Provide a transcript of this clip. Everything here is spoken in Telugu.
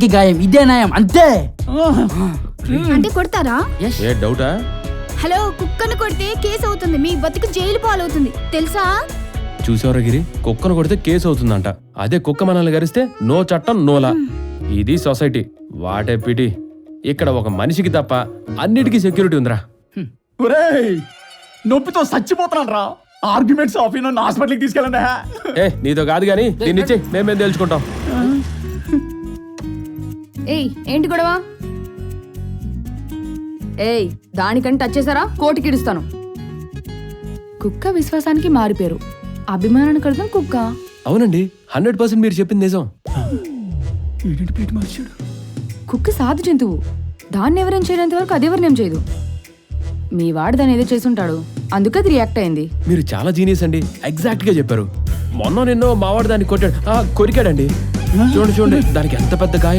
గాయం ఇదే న్యాయం అంతే. అంటే కొడతారా? ఏ డౌటా? హలో, కుక్కను కొడితే కేసు అవుతుంది, మీ బతుకు జైలు పాలవుతుంది తెలుసా? చూసేవరా గిరి, కుక్కను కొడితే కేసు అవుతుందంట. అదే కుక్క మనల్ని గరిస్తే నో చట్టం నోలా. ఇది సొసైటీ. What a PT. ఇక్కడ ఒక మనిషికి తప్ప అన్నిటికీ సెక్యూరిటీ ఉందిరా. ఒరేయ్, నొప్పితో చచ్చిపోతున్నాను రా. ఆర్గ్యుమెంట్స్ ఆఫ్ నన్ను హాస్పిటల్కి తీసుకెళ్ళండి. ఏ నీతో కాదు గానీ దీన్ని ఇచ్చి మేమేం తెలుసుకుంటాం. ఏయ్ ఏంటి గొడవ? ఏయ్ దానికంటే టచ్ చేసారా కోటికి ఇడుస్తాను. కుక్క విశ్వాసానికి మారిపోయారు, అభిమానానికి అర్థం కుక్క. అవునండి, 100% మీరు చెప్పింది నిజం. కుక్క సాధు జంతువు, దాన్ని ఎవరేం చేయనంత వరకు అది ఎవరినేం చేయదు. మీ వాడు దాన్ని ఏదో చేసుంటాడు, అందుకే అది రియాక్ట్ అయింది. మీరు చాలా జీనియస్ అండి, ఎగ్జాక్ట్ గా చెప్పారు. మొన్న నిన్నో మావాడు దాన్ని కొట్టాడు, కొరికాడండి. చూడండి దానికి ఎంత పెద్ద గాయం.